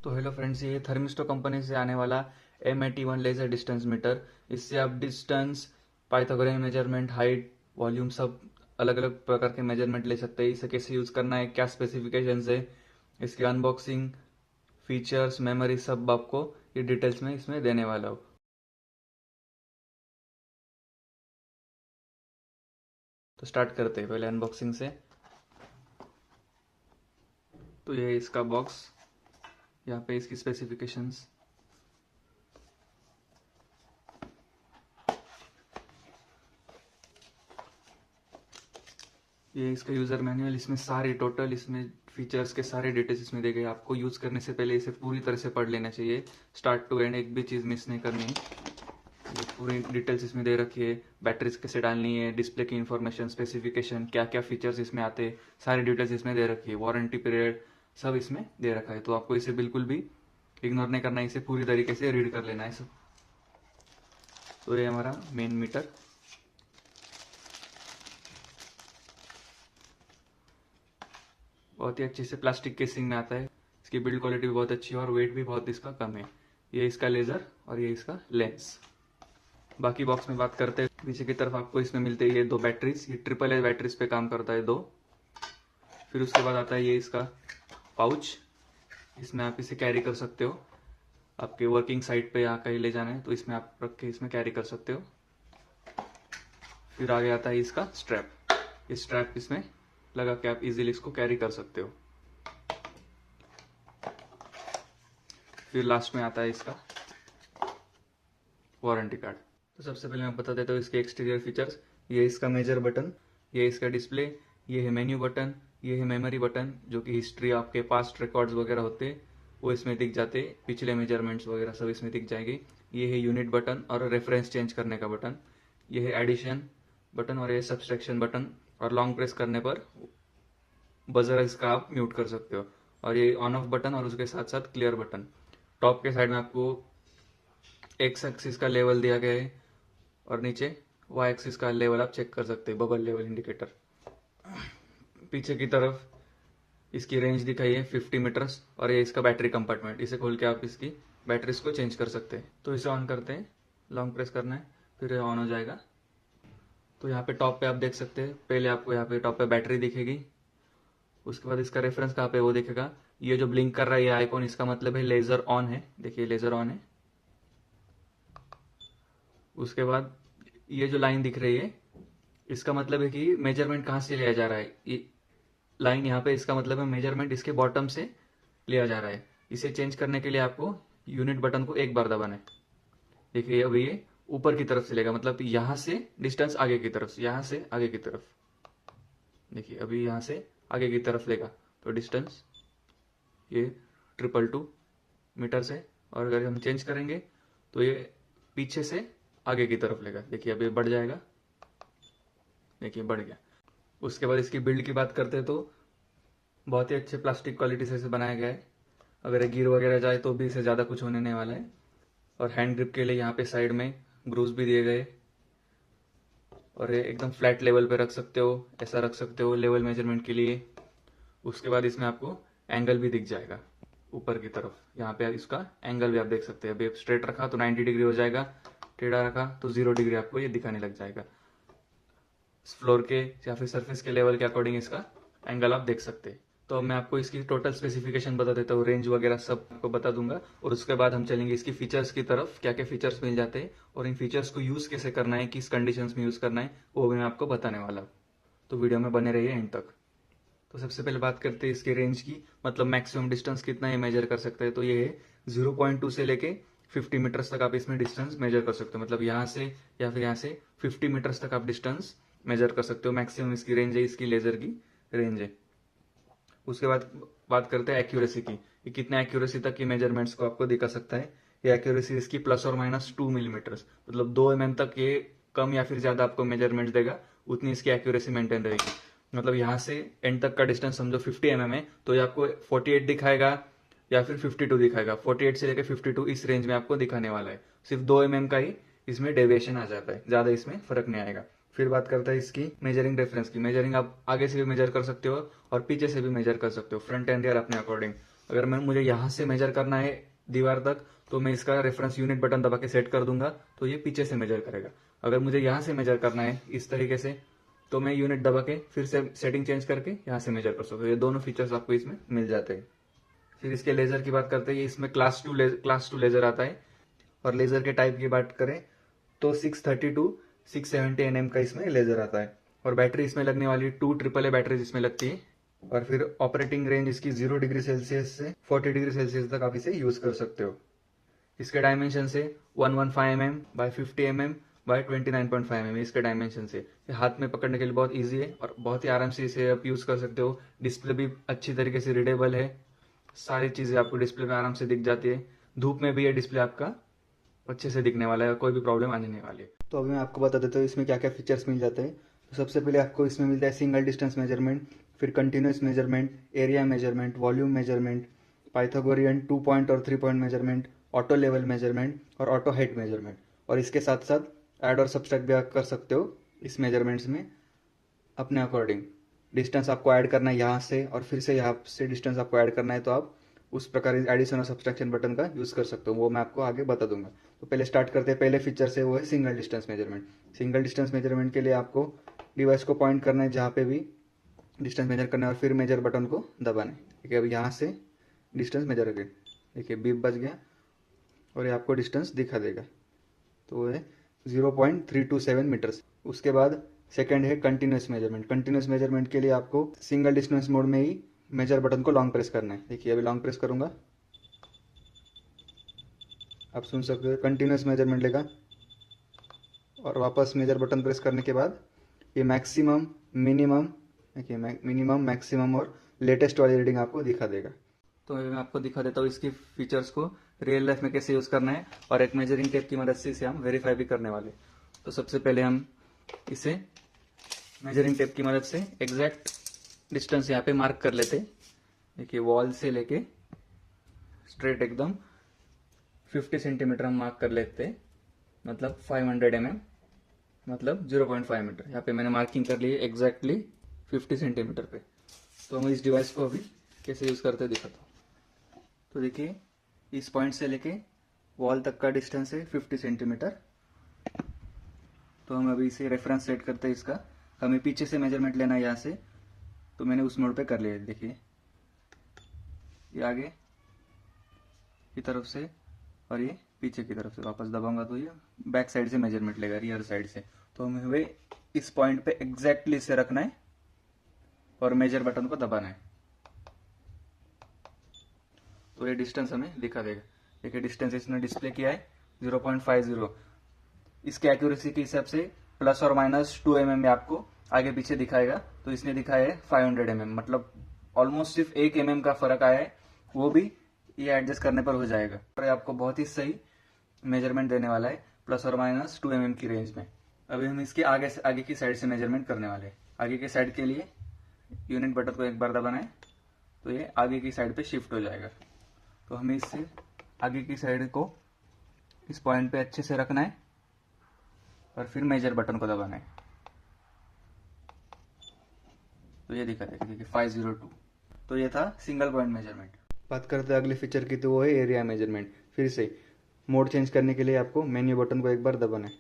तो hello friends, ये थर्मिस्टो company से आने वाला M81 लेजर डिस्टेंस मीटर। इससे आप distance, Pythagorean measurement, height, volume सब अलग अलग प्रकार के मेजरमेंट ले सकते हैं। इसे कैसे यूज करना है, क्या स्पेसिफिकेशन है, इसकी अनबॉक्सिंग, फीचर्स, मेमोरी सब आपको ये डिटेल्स में इसमें देने वाला हूँ। तो स्टार्ट करते हैं पहले अनबॉक्सिंग से। तो ये इसका बॉक्स, यहाँ पे इसकी स्पेसिफिकेशंस, ये इसका यूजर मैनुअल। इसमें सारे टोटल इसमें फीचर्स के सारे डिटेल्स इसमें दे गए। आपको यूज करने से पहले इसे पूरी तरह से पढ़ लेना चाहिए, स्टार्ट टू एंड, एक भी चीज मिस नहीं करनी। ये पूरी डिटेल्स इसमें दे रखी है, बैटरीज कैसे डालनी है, डिस्प्ले की इंफॉर्मेशन, स्पेसिफिकेशन, क्या क्या फीचर्स इसमें आते हैं, सारी डिटेल्स इसमें दे रखी है, वारंटी पीरियड सब इसमें दे रखा है। तो आपको इसे बिल्कुल भी इग्नोर नहीं करना है, इसे पूरी तरीके से रीड कर लेना है सब। तो ये हमारा मेन मीटर। बहुत ही अच्छे से प्लास्टिक केसिंग में आता है। इसकी बिल्ड क्वालिटी भी बहुत अच्छी है और वेट भी बहुत इसका कम है। ये इसका लेजर और ये इसका लेंस। बाकी बॉक्स में बात करते हैं, पीछे की तरफ आपको इसमें मिलते हैं ये दो बैटरीज। ये ट्रिपल ए बैटरीज पे काम करता है दो। फिर उसके बाद आता है ये इसका पाउच। इसमें आप इसे कैरी कर सकते हो, आपके वर्किंग साइट पे यहाँ कहीं ले जाना है तो इसमें आप रख के इसमें कैरी कर सकते हो। फिर आगे आता है इसका स्ट्रैप। ये स्ट्रैप इसमें लगा के आप इजीली इसको कैरी कर सकते हो। फिर लास्ट में आता है इसका वारंटी कार्ड। तो सबसे पहले मैं बता देता हूँ इसके एक्सटीरियर फीचर्स। ये इसका मेजर बटन, ये इसका डिस्प्ले, ये है मेन्यू बटन, ये है मेमोरी बटन, जो कि हिस्ट्री, आपके पास्ट रिकॉर्ड्स वगैरह होते हैं वो इसमें दिख जाते, पिछले मेजरमेंट्स वगैरह सब इसमें दिख जाएंगे। ये है यूनिट बटन और रेफरेंस चेंज करने का बटन। ये है एडिशन बटन और ये सब्सट्रैक्शन बटन। और लॉन्ग प्रेस करने पर बजर इसका आप म्यूट कर सकते हो। और ये ऑन ऑफ बटन और उसके साथ साथ क्लियर बटन। टॉप के साइड में आपको एक्स एक्सिस का लेवल दिया गया है और नीचे वाई एक्सिस का लेवल आप चेक कर सकते हैं, बबल लेवल इंडिकेटर। पीछे की तरफ इसकी रेंज दिखाई है 50 मीटर्स। और ये इसका बैटरी कंपार्टमेंट, इसे खोल के आप इसकी बैटरीज को चेंज कर सकते हैं। तो इसे ऑन करते हैं, लॉन्ग प्रेस करना है, फिर ये ऑन हो जाएगा। तो यहाँ पे टॉप पे आप देख सकते हैं, पहले आपको यहाँ पे टॉप पे बैटरी दिखेगी, उसके बाद इसका रेफरेंस कहाँ पे वो दिखेगा। ये जो ब्लिंक कर रहा है ये आइकॉन, इसका मतलब है लेजर ऑन है। देखिए लेजर ऑन है। उसके बाद ये जो लाइन दिख रही है, इसका मतलब है कि मेजरमेंट कहाँ से लिया जा रहा है। ये लाइन यहाँ पे, इसका मतलब है मेजरमेंट इसके बॉटम से लिया जा रहा है। इसे चेंज करने के लिए आपको यूनिट बटन को एक बार दबाना है। देखिए अभी ये ऊपर की तरफ से लेगा, मतलब यहाँ से डिस्टेंस आगे की तरफ, यहाँ से आगे की तरफ। देखिए अभी यहाँ से आगे की तरफ लेगा तो डिस्टेंस ये 222 मीटर्स है। और अगर हम चेंज करेंगे तो ये पीछे से आगे की तरफ लेगा। देखिए अभी बढ़ जाएगा, देखिए बढ़ गया। उसके बाद इसकी बिल्ड की बात करते हैं तो बहुत ही अच्छे प्लास्टिक क्वालिटी से इसे बनाया गया है। अगर ये गिर वगैरह जाए तो भी इसे ज़्यादा कुछ होने नहीं वाला है। और हैंड ग्रिप के लिए यहाँ पे साइड में ग्रूव्स भी दिए गए। और ये एकदम फ्लैट लेवल पे रख सकते हो, ऐसा रख सकते हो लेवल मेजरमेंट के लिए। उसके बाद इसमें आपको एंगल भी दिख जाएगा ऊपर की तरफ, यहाँ पे इसका एंगल भी आप देख सकते हैं। अभी स्ट्रेट रखा तो 90 डिग्री हो जाएगा, टेढ़ा रखा तो 0 डिग्री आपको ये दिखाने लग जाएगा। फ्लोर के या फिर सरफेस के लेवल के अकॉर्डिंग इसका एंगल आप देख सकते हैं। तो मैं आपको इसकी टोटल स्पेसिफिकेशन बता देता हूँ, रेंज वगैरह सब आपको बता दूंगा। और उसके बाद हम चलेंगे इसकी फीचर्स की तरफ, क्या क्या फीचर्स मिल जाते हैं और इन फीचर्स को यूज कैसे करना है, किस कंडीशंस में यूज करना है, वो भी मैं आपको बताने वाला हूँ। तो वीडियो में बने रहिए एंड तक। तो सबसे पहले बात करते हैं इसके रेंज की, मतलब मैक्सिमम डिस्टेंस कितना ये मेजर कर सकता है। तो ये है 0.2 से लेके 50 मीटर्स तक आप इसमें डिस्टेंस मेजर कर सकते हो। मतलब यहाँ से या फिर यहाँ से 50 मीटर्स तक आप डिस्टेंस मेजर कर सकते हो। मैक्सिमम इसकी रेंज है, इसकी लेजर की रेंज है। उसके बाद बात करते हैं एक्यूरेसी की, ये कितना एक्यूरेसी तक की मेजरमेंट्स को आपको दिखा सकता है। ये एक्यूरेसी इसकी ±2 मिलीमीटर्स, मतलब 2 mm तक ये कम या फिर ज्यादा आपको मेजरमेंट देगा, उतनी इसकी एक्यूरेसी मेंटेन रहेगी। मतलब यहाँ से एंड तक का डिस्टेंस समझो 50 mm है तो ये आपको 48 दिखाएगा या फिर 52 दिखाएगा। 48 से लेकर 52 इस रेंज में आपको दिखाने वाला है। सिर्फ 2 mm का ही इसमें डेविएशन आ जाता है, ज्यादा इसमें फर्क नहीं आएगा। फिर बात करता है इसकी मेजरिंग रेफरेंस की। मेजरिंग आप आगे से भी मेजर कर सकते हो और पीछे से भी मेजर कर सकते हो, फ्रंट एंड रियर अपने अकॉर्डिंग। अगर मैं मुझे यहाँ से मेजर करना है दीवार तक, तो मैं इसका रेफरेंस यूनिट बटन दबा के सेट कर दूंगा, तो ये पीछे से मेजर करेगा। अगर मुझे यहाँ से मेजर करना है इस तरीके से, तो मैं यूनिट दबा के फिर से सेटिंग चेंज करके यहाँ से मेजर कर सकता हूँ। ये दोनों फीचर्स आपको इसमें मिल जाते हैं। फिर इसके लेजर की बात करते हैं, इसमें क्लास टू लेजर आता है। और लेजर के टाइप की बात करें तो 630 टू 670 nm का इसमें लेजर आता है। और बैटरी इसमें लगने वाली 2 AAA बैटरी इसमें लगती है। और फिर ऑपरेटिंग रेंज इसकी 0 डिग्री सेल्सियस से 40 डिग्री सेल्सियस तक आप इसे यूज कर सकते हो। इसके डायमेंशन से 115 mm by 50 mm by 29.5 mm इसके डायमेंशन से। ये हाथ में पकड़ने के लिए बहुत इजी है और बहुत ही आराम से इसे आप यूज कर सकते हो। डिस्प्ले भी अच्छी तरीके से रीडेबल है, सारी चीजें आपको डिस्प्ले में आराम से दिख जाती है। धूप में भी ये डिस्प्ले आपका अच्छे से दिखने वाला है, कोई भी प्रॉब्लम आने नहीं वाली है। तो अभी मैं आपको बता देता हूँ इसमें क्या क्या फीचर्स मिल जाते हैं। तो सबसे पहले आपको इसमें मिलता है सिंगल डिस्टेंस मेजरमेंट, फिर continuous measurement, area measurement, volume measurement, Pythagorean 2 point और 3 point measurement, auto level measurement और ऑटो हाइट मेजरमेंट। और इसके साथ साथ ऐड और सब्सट्रैक्ट भी आप कर सकते हो इस मेजरमेंट्स में अपने अकॉर्डिंग। डिस्टेंस आपको ऐड करना है यहाँ से और फिर से यहाँ से डिस्टेंस आपको ऐड करना है, तो आप उस प्रकार एडिशन और सब्सट्रैक्शन बटन का यूज कर सकते हो। वो मैं आपको आगे बता दूंगा। तो पहले स्टार्ट करते हैं। पहले फीचर से वो है single distance measurement. Single distance measurement के लिए आपको डिवाइस को पॉइंट करना है जहाँ पे भी डिस्टेंस मेजर करना है और फिर मेजर बटन को दबाना है। ठीक है, अब यहाँ से डिस्टेंस मेजर करें। देखिए बीप बज गया और ये आपको डिस्टेंस दिखा देगा, तो वो है 0.327 मीटर्स। उसके बाद सेकंड है कंटिन्यूस मेजरमेंट। कंटिन्यूस मेजरमेंट के लिए आपको सिंगल डिस्टेंस मोड में ही मेजर बटन को लॉन्ग प्रेस करना है। देखिए अभी लॉन्ग प्रेस करूंगा, आप सुन सकते हो कंटिन्यूस मेजरमेंट लेगा। और वापस मेजर बटन प्रेस करने के बाद ये मैक्सिमम, मिनिमम, देखिए मिनिमम, मैक्सिमम और लेटेस्ट वाली रीडिंग आपको दिखा देगा। तो मैं आपको दिखा देता हूँ इसकी फीचर्स को रियल लाइफ में कैसे यूज करना है, और एक मेजरिंग टेप की मदद से इसे हम वेरीफाई भी करने वाले। तो सबसे पहले हम इसे मेजरिंग टेप की मदद से एग्जैक्ट डिस्टेंस यहाँ पे मार्क कर लेते। देखिए वॉल से लेके स्ट्रेट एकदम 50 सेंटीमीटर हम मार्क कर लेते, मतलब 500 mm, मतलब 0.5 मीटर। यहाँ पे मैंने मार्किंग कर ली है एग्जैक्टली 50 सेंटीमीटर पे। तो हम इस डिवाइस को अभी कैसे यूज करते दिखाता हूँ। तो देखिए इस पॉइंट से लेके वॉल तक का डिस्टेंस है 50 सेंटीमीटर। तो हम अभी इसे रेफरेंस सेट करते हैं इसका। हमें पीछे से मेजरमेंट लेना है यहाँ से, तो मैंने उस मोड पे कर लिया। देखिए ये आगे की तरफ से और ये पीछे की तरफ से। वापस दबाऊंगा तो ये बैक साइड से मेजरमेंट लेगा, रियर साइड से। तो हमें इस पॉइंट पे एग्जैक्टली इसे रखना है और मेजर बटन को दबाना है, तो ये डिस्टेंस हमें दिखा देगा। देखिए डिस्टेंस इसने डिस्प्ले किया है 0.50। इसके एक्यूरेसी के हिसाब से प्लस और माइनस 2 mm में आपको आगे पीछे दिखाएगा। तो इसने दिखाया है 500 mm, मतलब ऑलमोस्ट सिर्फ 1 mm का फर्क आया है, वो भी ये एडजस्ट करने पर हो जाएगा। और ये आपको बहुत ही सही मेजरमेंट देने वाला है प्लस और माइनस 2 mm की रेंज में। अभी हम इसके आगे की साइड से मेजरमेंट करने वाले हैं। आगे की साइड के लिए यूनिट बटन को एक बार दबाना है, तो ये आगे की साइड पे शिफ्ट हो जाएगा। तो हमें इससे आगे की साइड को इस पॉइंट पे अच्छे से रखना है और फिर मेजर बटन को दबाना है, तो ये दिखा देगा। देखिए 502। तो ये था सिंगल पॉइंट मेजरमेंट। बात करते हैं अगले फीचर की, तो वो है एरिया मेजरमेंट। फिर से मोड चेंज करने के लिए आपको मेन्यू बटन को एक बार दबाना है।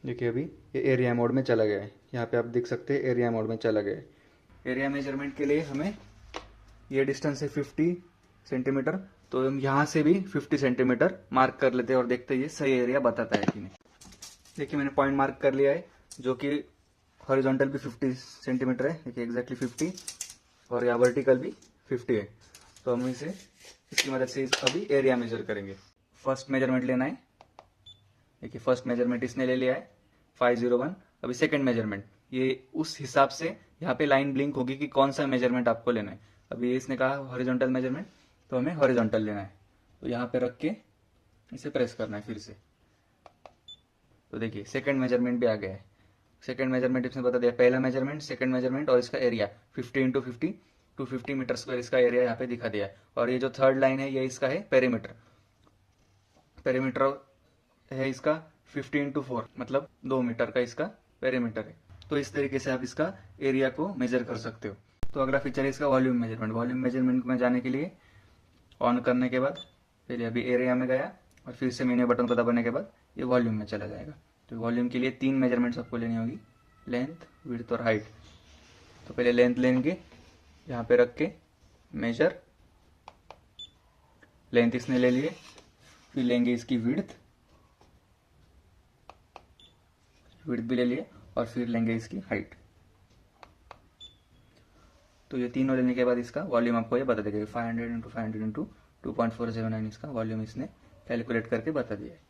देखिए अभी ये एरिया मोड में चला गया है, यहाँ पे आप देख सकते हैं एरिया मोड में चला गया है। एरिया मेजरमेंट के लिए हमें ये डिस्टेंस है 50 सेंटीमीटर, तो हम यहाँ से भी 50 सेंटीमीटर मार्क कर लेते हैं और देखते हैं ये सही एरिया बताता है कि नहीं। देखिए मैंने पॉइंट मार्क कर लिया है, जो कि हॉरिजॉन्टल भी 50 सेंटीमीटर है। देखिए एग्जैक्टली 50, और यहाँ वर्टिकल भी 50 है। तो हम इसे इसकी मदद से अभी एरिया मेजर करेंगे। फर्स्ट मेजरमेंट लेना है। देखिए फर्स्ट मेजरमेंट इसने ले लिया है 501। अभी सेकंड मेजरमेंट, ये उस हिसाब से यहाँ पे लाइन ब्लिंक होगी कि कौन सा मेजरमेंट आपको लेना है। अभी इसने कहा हॉरिजॉन्टल मेजरमेंट, तो हमें हॉरिजॉन्टल लेना है। तो यहाँ पे रख के इसे प्रेस करना है फिर से। तो देखिए सेकंड मेजरमेंट भी आ गया है। सेकंड मेजरमेंट इसने बता दिया, पहला मेजरमेंट, सेकंड मेजरमेंट और इसका एरिया 50 इंटू 50 250 मीटर स्क्वायर इसका एरिया यहाँ पे दिखा दिया है। और ये जो थर्ड लाइन है ये इसका है पेरीमीटर। पेरीमीटर है इसका 50 इंटू 4, मतलब 2 मीटर का इसका पेरीमीटर है। तो इस तरीके से आप इसका एरिया को मेजर कर सकते हो। तो अगला फीचर है इसका वॉल्यूम मेजरमेंट। वॉल्यूम मेजरमेंट में जाने के लिए ऑन करने के बाद पहले अभी एरिया में गया और फिर से मेन्यू बटन को दबाने के बाद ये वॉल्यूम में चला जाएगा। तो वॉल्यूम के लिए 3 मेजरमेंट्स आपको लेनी होगी, लेंथ, विड्थ और हाइट। तो पहले लेंथ लेंगे, यहाँ पे रख के मेजर, लेंथ इसने ले लिए, फिर लेंगे इसकी विड्थ भी ले लिए और फिर लेंगे इसकी हाइट। तो ये तीनों लेने के बाद इसका वॉल्यूम आपको ये बता देगा। 500 इंटू 500 इंटू 2.409 इसका वॉल्यूम इसने कैलकुलेट करके बता दिया है।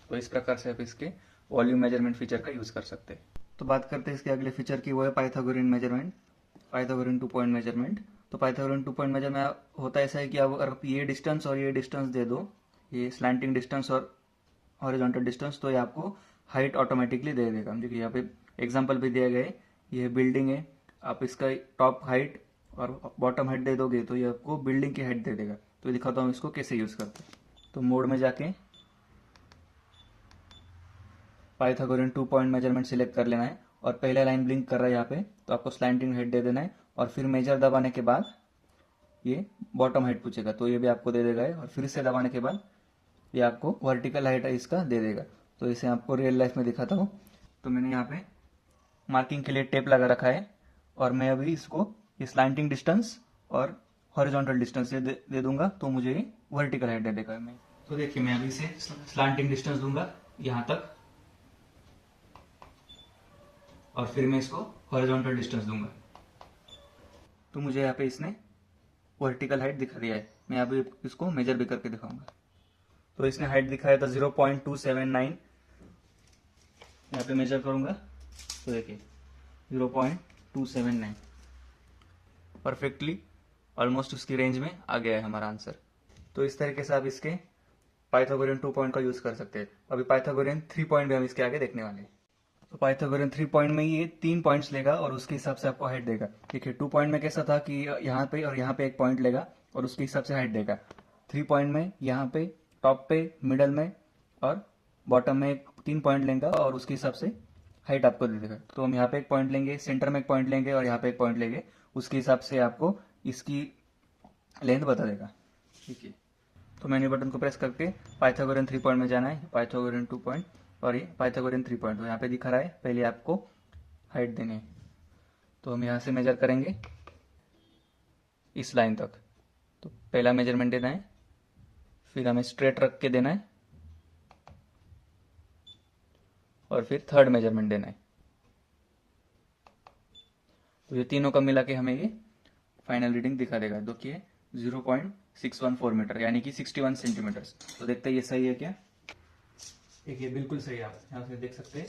तो इस प्रकार से आप इसके वॉल्यूम मेजरमेंट फीचर का यूज कर सकते हैं। तो बात करते हैं इसके अगले फीचर की, वो है Pythagorean measurement, Pythagorean 2 point measurement. तो पाइथागोरियन 2 पॉइंट मेजरमेंट होता ऐसा है कि अगर आप ये डिस्टेंस और ये डिस्टेंस दे दो, ये स्लैंटिंग डिस्टेंस और हॉरिजॉन्टल डिस्टेंस, तो ये आपको हाइट ऑटोमेटिकली दे देगा। देखिए यहाँ पे एग्जांपल भी दिया गया है, ये बिल्डिंग है, आप इसका टॉप हाइट और बॉटम हाइट दे दोगे तो ये आपको बिल्डिंग की हाइट दे देगा। तो दिखाता हूँ इसको कैसे यूज करते हैं। तो मोड में जाके पाइथागोरियन 2 पॉइंट मेजरमेंट सिलेक्ट कर लेना है और पहला लाइन ब्लिंक कर रहा है यहाँ पे, तो आपको स्लैंटिंग हाइट दे देना है और फिर मेजर दबाने के बाद ये बॉटम हाइट पूछेगा तो ये भी आपको दे देगा और फिर से दबाने के बाद ये आपको वर्टिकल हाइट इसका दे देगा। तो इसे आपको रियल लाइफ में दिखाता हूँ। तो मैंने यहाँ पे मार्किंग के लिए टेप लगा रखा है और मैं अभी इसको ये स्लैंटिंग डिस्टेंस और हॉरिजॉन्टल डिस्टेंस दे दूंगा तो मुझे ये वर्टिकल हाइट दे देगा। मैं तो देखिए मैं अभी इसे स्लैंटिंग डिस्टेंस दूंगा यहाँ तक और फिर मैं इसको हॉरिजॉन्टल डिस्टेंस दूंगा तो मुझे यहाँ पे इसने वर्टिकल हाइट दिखा दिया है। मैं अभी इसको मेजर भी करके दिखाऊंगा। तो इसने हाइट दिखाया था 0.279, यहाँ पे मेजर करूंगा तो देखिए 0.279 परफेक्टली ऑलमोस्ट उसकी रेंज में आ गया है हमारा आंसर। तो इस तरीके से आप इसके पाइथागोरियन 2 पॉइंट का यूज कर सकते हैं। अभी पाइथागोरियन 3 पॉइंट भी हम इसके आगे देखने वाले हैं। तो पाइथागोरियन 3 पॉइंट में ये 3 पॉइंट्स लेगा और उसके हिसाब से आपको हाइट देगा। देखिए 2 पॉइंट में कैसा था कि यहाँ पे और यहाँ पे एक पॉइंट लेगा और उसके हिसाब से हाइट देगा। 3 पॉइंट में यहाँ पे टॉप पे, मिडल में और बॉटम में 3 पॉइंट लेगा और उसके हिसाब से हाइट आपको दे देगा। तो हम यहाँ पे एक पॉइंट लेंगे, सेंटर में एक पॉइंट लेंगे और यहाँ पे एक पॉइंट लेंगे, उसके हिसाब से आपको इसकी लेंथ बता देगा। ठीक है, तो मेन्यू बटन को प्रेस करके पाइथागोरियन 3 पॉइंट में जाना है, पाइथागोरियन 2 पॉइंट और ये पाइथागोरियन 3 पॉइंट। तो यहाँ पे दिखा रहा है, पहले आपको हाइट देनी है। तो हम यहाँ से मेजर करेंगे इस लाइन तक। तो पहला मेजरमेंट देना है, फिर हमें स्ट्रेट रख के देना है और फिर थर्ड मेजरमेंट देना है। तो ये तीनों का मिला के हमें ये फाइनल रीडिंग दिखा देगा। देखिए 0.614 मीटर यानी कि 61 सेंटीमीटर। तो देखते हैं ये सही है क्या। देखिए बिल्कुल सही है, आप यहाँ से देख सकते हैं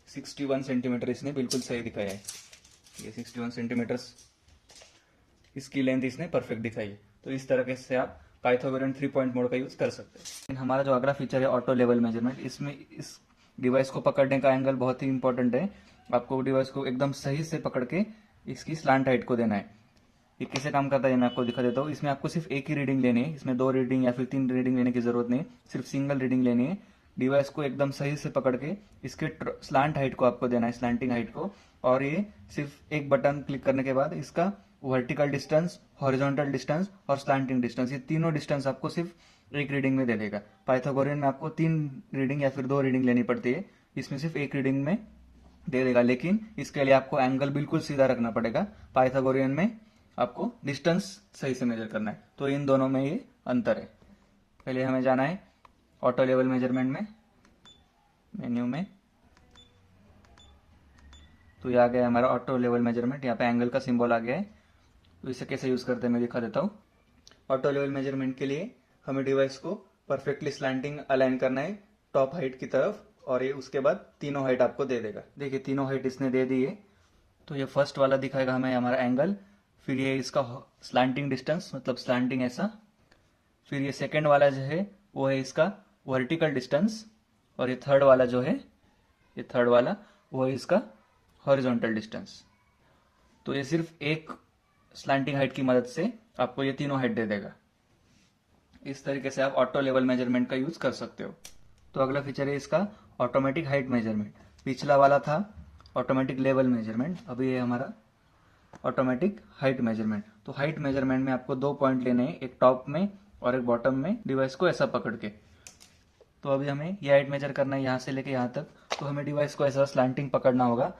61 सेंटीमीटर इसने बिल्कुल सही दिखाया है। ये 61 सेंटीमीटर इसकी लेंथ इसने परफेक्ट दिखाई है। तो इस तरह से आप पाइथागोरियन 3 पॉइंट मोड का यूज कर सकते हैं। हमारा जो अगला फीचर है ऑटो लेवल मेजरमेंट, इसमें इस डिवाइस को पकड़ने का एंगल बहुत ही इंपॉर्टेंट है। आपको डिवाइस को एकदम सही से पकड़ के इसकी स्लांट हाइट को देना है। ये कैसे काम करता है मैं आपको दिखा देता हूँ। इसमें आपको सिर्फ एक ही रीडिंग लेनी है, इसमें 2 रीडिंग या फिर 3 रीडिंग लेने की जरूरत नहीं, सिर्फ सिंगल रीडिंग लेनी है। डिवाइस को एकदम सही से पकड़ के इसके स्लांट हाइट को आपको देना है, स्लांटिंग हाइट को। और ये सिर्फ एक बटन क्लिक करने के बाद इसका वर्टिकल डिस्टेंस, हॉरिजॉन्टल डिस्टेंस और स्लांटिंग डिस्टेंस, ये तीनों डिस्टेंस आपको सिर्फ एक रीडिंग में दे देगा। पाइथागोरियन में आपको 3 रीडिंग या फिर 2 रीडिंग लेनी पड़ती है, इसमें सिर्फ एक रीडिंग में दे देगा। लेकिन इसके लिए आपको एंगल बिल्कुल सीधा रखना पड़ेगा। पाइथागोरियन में आपको डिस्टेंस सही से मेजर करना है। तो इन दोनों में ये अंतर है। पहले हमें जाना है ऑटो लेवल मेजरमेंट में, मेन्यू में। तो ये आ गया हमारा ऑटो लेवल मेजरमेंट, यहाँ पे एंगल का सिंबल आ गया है। तो इसे कैसे यूज करते हैं मैं दिखा देता हूँ। ऑटो लेवल मेजरमेंट के लिए हमें डिवाइस को परफेक्टली स्लैंटिंग अलाइन करना है टॉप हाइट की तरफ और ये उसके बाद तीनों हाइट आपको दे देगा। देखिए तीनों हाइट इसने दे दी है। तो ये फर्स्ट वाला दिखाएगा हमें हमारा एंगल, फिर ये इसका स्लैंटिंग डिस्टेंस मतलब स्लैंटिंग ऐसा, फिर ये सेकेंड वाला जो है वो है इसका वर्टिकल डिस्टेंस और ये थर्ड वाला जो है, ये थर्ड वाला वो है इसका हॉरिजॉन्टल डिस्टेंस। तो ये सिर्फ एक स्लैंटिंग हाइट की मदद से आपको ये तीनों हाइट दे देगा। इस तरीके से आप ऑटो लेवल मेजरमेंट का यूज कर सकते हो। तो अगला फीचर है इसका ऑटोमेटिक हाइट मेजरमेंट। पिछला वाला था ऑटोमेटिक लेवल मेजरमेंट, अभी ये हमारा ऑटोमेटिक हाइट मेजरमेंट। तो हाइट मेजरमेंट में आपको 2 पॉइंट लेने हैं, एक टॉप में और एक बॉटम में, डिवाइस को ऐसा पकड़ के। तो अभी हमें ये हाइट मेजर करना है यहाँ से लेके यहाँ तक। तो हमें डिवाइस को ऐसा स्लैंटिंग पकड़ना होगा,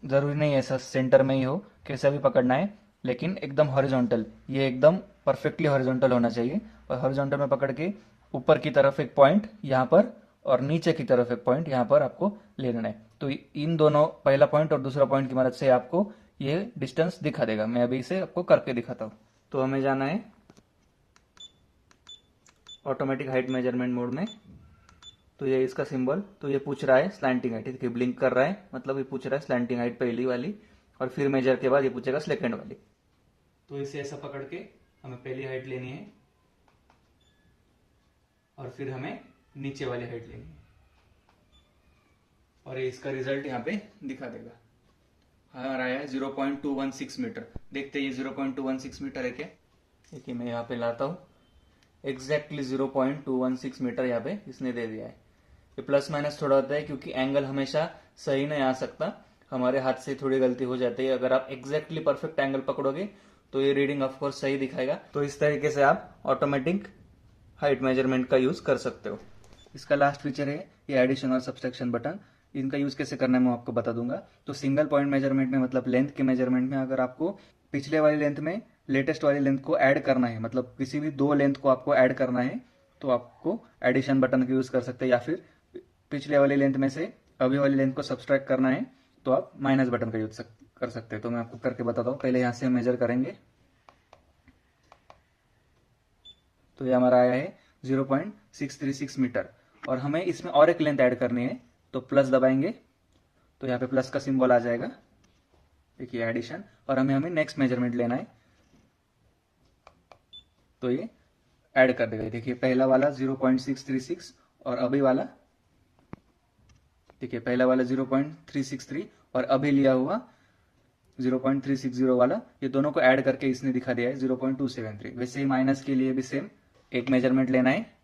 जरूरी नहीं ऐसा सेंटर में ही हो, कैसा भी पकड़ना है, लेकिन एकदम हॉरिजॉन्टल, ये एकदम परफेक्टली हॉरिजॉन्टल होना चाहिए। और हॉरिजॉन्टल में पकड़ के ऊपर की तरफ एक पॉइंट यहाँ पर और नीचे की तरफ एक पॉइंट यहाँ पर आपको ले लेना है। तो इन दोनों, पहला पॉइंट और दूसरा पॉइंट की मदद से आपको ये डिस्टेंस दिखा देगा। मैं अभी इसे आपको करके दिखाता हूँ। तो हमें जाना है ऑटोमेटिक हाइट मेजरमेंट मोड में। तो ये इसका सिंबल, तो ये पूछ रहा है स्लैंटिंग हाइट, ठीक है, ब्लिंक कर रहा है, मतलब ये पूछ रहा है स्लैंटिंग हाइट पहली वाली, और फिर मेजर के बाद ये पूछेगा सेकंड वाली। तो इसे ऐसा पकड़ के हमें पहली हाइट लेनी है और फिर हमें नीचे वाली हाइट लेनी है, और ये इसका रिजल्ट यहाँ पे दिखा देगा। हमारा आया है 0.216 मीटर। देखते हैं ये 0.216 मीटर है क्या। देखिए मैं यहाँ पे लाता हूँ, एग्जैक्टली 0.216 मीटर यहाँ पे इसने दे दिया है। ये प्लस माइनस थोड़ा होता है क्योंकि एंगल हमेशा सही नहीं आ सकता, हमारे हाथ से थोड़ी गलती हो जाती है। अगर आप एग्जैक्टली परफेक्ट एंगल पकड़ोगे तो ये रीडिंग ऑफकोर्स सही दिखाएगा। तो इस तरीके से आप ऑटोमेटिक हाइट मेजरमेंट का यूज कर सकते हो। इसका लास्ट फीचर है ये एडिशन और सब्सट्रैक्शन बटन। इनका यूज कैसे करना है मैं आपको बता दूंगा। तो सिंगल पॉइंट मेजरमेंट में, मतलब लेंथ के मेजरमेंट में, अगर आपको पिछले वाली लेंथ में लेटेस्ट वाली लेंथ को ऐड करना है, मतलब किसी भी 2 लेंथ को आपको ऐड करना है, तो आपको एडिशन बटन का यूज कर सकते हैं। या फिर पिछले वाली लेंथ में से अभी वाली लेंथ को सब्सट्रैक्ट करना है तो आप माइनस बटन का यूज कर सकते हैं। तो मैं आपको करके बताता हूँ। पहले यहाँ से हम मेजर करेंगे। तो ये हमारा आया है 0.636 मीटर, और हमें इसमें और एक लेंथ ऐड करनी है। तो प्लस दबाएंगे तो यहाँ पे प्लस का सिंबल आ जाएगा, देखिए एडिशन, और हमें नेक्स्ट मेजरमेंट लेना है। तो ये ऐड कर देगा। देखिए पहला वाला 0.636 और अभी वाला, देखिए पहला वाला 0.363 और अभी लिया हुआ 0.360 वाला, ये दोनों को ऐड करके इसने दिखा दिया है 0.273। वैसे ही माइनस के लिए भी सेम एक मेजरमेंट लेना है।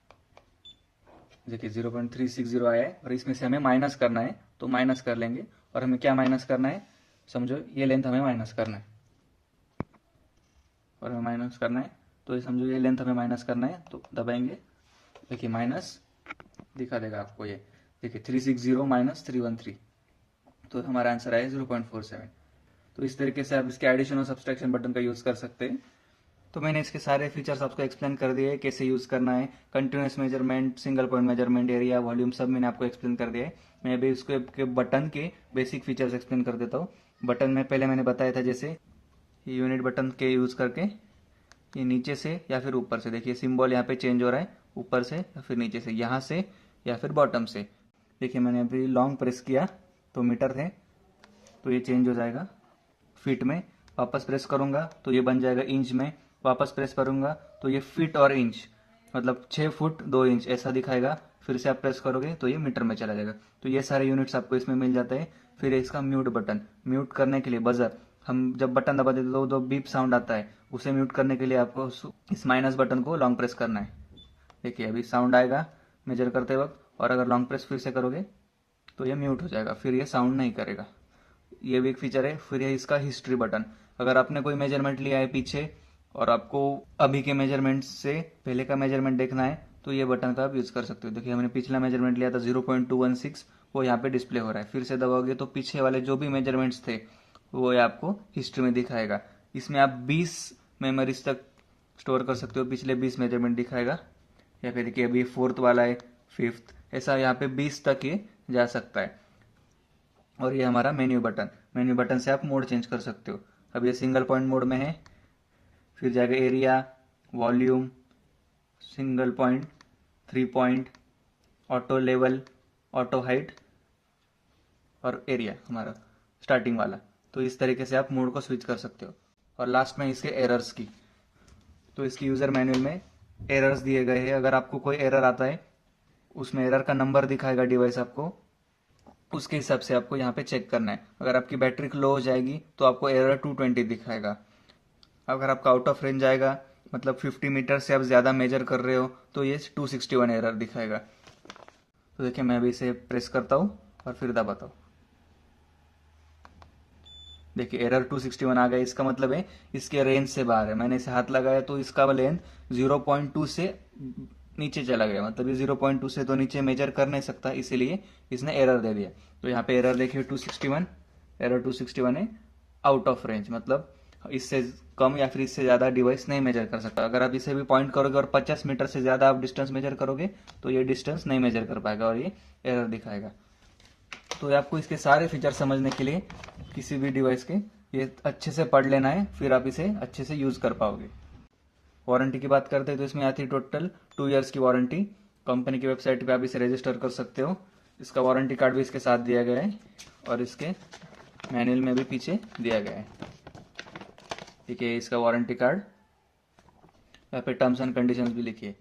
देखिए 0.360 आया है और इसमें से हमें माइनस करना है, तो माइनस कर लेंगे। और हमें क्या माइनस करना है, समझो ये लेंथ हमें माइनस करना है, और हमें माइनस करना है, तो ये समझो ये लेंथ हमें माइनस करना है। तो दबाएंगे, देखिए माइनस दिखा देगा आपको ये, देखिए 360 माइनस 313। तो हमारा आंसर आया 0.47। तो इस तरीके से आप इसके एडिशन और सब्सट्रैक्शन बटन का यूज कर सकते हैं। तो मैंने इसके सारे फीचर्स आपको एक्सप्लेन कर दिए, कैसे यूज करना है, continuous measurement, single point measurement, area, volume, सब मैंने आपको एक्सप्लेन कर दिया है। मैं अभी उसके बटन के बेसिक फीचर्स एक्सप्लेन कर देता हूँ। बटन में पहले मैंने बताया था, जैसे यूनिट बटन के यूज करके ये नीचे से या फिर ऊपर से, देखिए सिंबल यहाँ पे चेंज हो रहा है, ऊपर से या फिर नीचे से, यहाँ से या फिर बॉटम से। देखिए मैंने अभी लॉन्ग प्रेस किया तो मीटर थे, तो ये चेंज हो जाएगा फीट में। वापस प्रेस करूंगा तो ये बन जाएगा इंच में। वापस प्रेस करूंगा तो ये फीट और इंच, मतलब 6 फुट 2 इंच ऐसा दिखाएगा। फिर से आप प्रेस करोगे तो ये मीटर में चला जाएगा। तो ये सारे यूनिट्स आपको इसमें मिल जाते हैं। फिर इसका म्यूट बटन, म्यूट करने के लिए बजर, हम जब बटन दबा देते तो बीप साउंड आता है, उसे म्यूट करने के लिए आपको इस माइनस बटन को लॉन्ग प्रेस करना है। देखिए अभी साउंड आएगा मेजर करते वक्त, और अगर लॉन्ग प्रेस फिर से करोगे तो ये म्यूट हो जाएगा, फिर ये साउंड नहीं करेगा। ये भी एक फीचर है। फिर है इसका हिस्ट्री बटन। अगर आपने कोई मेजरमेंट लिया है पीछे और आपको अभी के मेजरमेंट से पहले का मेजरमेंट देखना है, तो ये बटन का आप यूज कर सकते हो। देखिए हमने पिछला मेजरमेंट लिया था 0.216, वो यहाँ पे डिस्प्ले हो रहा है। फिर से दबाओगे तो पीछे वाले जो भी मेजरमेंट्स थे वो आपको हिस्ट्री में दिखाएगा। इसमें आप 20 मेमोरीज तक स्टोर कर सकते हो, पिछले 20 मेजरमेंट दिखाएगा। या फिर देखिए अभी 4th वाला है, 5th, ऐसा यहाँ पे 20 तक ये जा सकता है। और ये हमारा मेन्यू बटन, मेन्यू बटन से आप मोड चेंज कर सकते हो। अब ये सिंगल पॉइंट मोड में है, फिर जाएगा area, volume, single point, 3 point, auto level, auto height और एरिया हमारा स्टार्टिंग वाला। तो इस तरीके से आप मोड को स्विच कर सकते हो। और लास्ट में इसके एरर्स की, तो इसकी यूजर मैनुअल में एरर्स दिए गए हैं। अगर आपको कोई एरर आता है, उसमें एरर का नंबर दिखाएगा डिवाइस आपको, उसके हिसाब से आपको यहाँ पे चेक करना है। अगर आपकी बैटरी लो हो जाएगी तो आपको एरर 220 दिखाएगा। अगर आपका आउट ऑफ रेंज आएगा, मतलब 50 मीटर से आप ज़्यादा मेजर कर रहे हो, तो ये 261 एरर दिखाएगा। तो देखिए मैं अभी इसे प्रेस करता हूँ और फिर दबाता हूँ। देखिए एरर 261 आ गया, इसका मतलब है इसके रेंज से बाहर है। मैंने इसे हाथ लगाया तो इसका लेंथ 0.2 से नीचे चला गया, मतलब ये 0.2 से तो नीचे मेजर कर नहीं सकता, इसीलिए इसने एरर दे दिया। तो यहाँ पे एरर देखिए 261, एरर 261 है आउट ऑफ रेंज, मतलब इससे कम या फिर इससे ज़्यादा डिवाइस नहीं मेजर कर सकता। अगर आप इसे भी पॉइंट करोगे और 50 मीटर से ज़्यादा आप डिस्टेंस मेजर करोगे तो ये डिस्टेंस नहीं मेजर कर पाएगा और ये एरर दिखाएगा। तो आपको इसके सारे फीचर समझने के लिए किसी भी डिवाइस के ये अच्छे से पढ़ लेना है, फिर आप इसे अच्छे से यूज़ कर पाओगे। वारंटी की बात करते हैं तो इसमें आती है टोटल 2 ईयर्स की वारंटी। कंपनी की वेबसाइट पे आप इसे रजिस्टर कर सकते हो। इसका वारंटी कार्ड भी इसके साथ दिया गया है और इसके मैनुअल में भी पीछे दिया गया है। ठीक है, इसका वारंटी कार्ड, यहाँ पे टर्म्स एंड कंडीशंस भी लिखी है।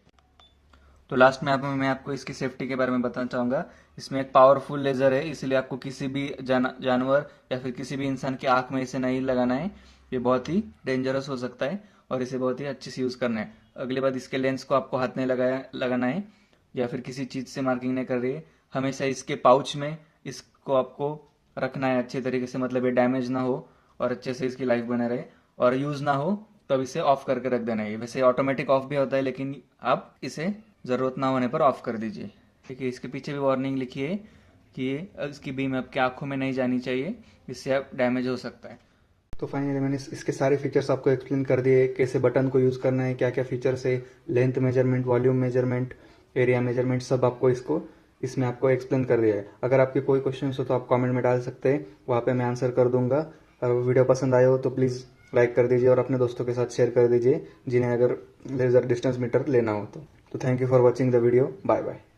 तो लास्ट में मैं आपको इसकी सेफ्टी के बारे में बताना चाहूँगा। इसमें एक पावरफुल लेज़र है, इसलिए आपको किसी भी जानवर या फिर किसी भी इंसान की आंख में इसे नहीं लगाना है। ये बहुत ही डेंजरस हो सकता है और इसे बहुत ही अच्छे से यूज़ करना है। अगली बात, इसके लेंस को आपको हाथ नहीं लगाना है या फिर किसी चीज़ से मार्किंग नहीं कर रही है। हमेशा इसके पाउच में इसको आपको रखना है अच्छे तरीके से, मतलब ये डैमेज ना हो और अच्छे से इसकी लाइफ बने रहे, और यूज़ ना हो तब इसे ऑफ करके रख देना है। वैसे ऑटोमेटिक ऑफ भी होता है, लेकिन आप इसे ज़रूरत ना होने पर ऑफ कर दीजिए। ठीक है, इसके पीछे भी वार्निंग लिखी है कि इसकी बीम आपके आंखों में नहीं जानी चाहिए, इससे आप डैमेज हो सकता है। तो फाइनली मैंने इसके सारे फीचर्स आपको एक्सप्लेन कर दिए, कैसे बटन को यूज़ करना है, क्या क्या फीचर्स है, length measurement, volume measurement, area measurement, सब आपको इसमें आपको एक्सप्लेन कर दिया है। अगर आपके कोई क्वेश्चन हो तो आप कमेंट में डाल सकते हैं, वहाँ पे मैं आंसर कर दूंगा। अगर वीडियो पसंद आए हो तो प्लीज़ लाइक कर दीजिए और अपने दोस्तों के साथ शेयर कर दीजिए जिन्हें अगर लेजर डिस्टेंस मीटर लेना हो तो thank you for watching the video. Bye bye.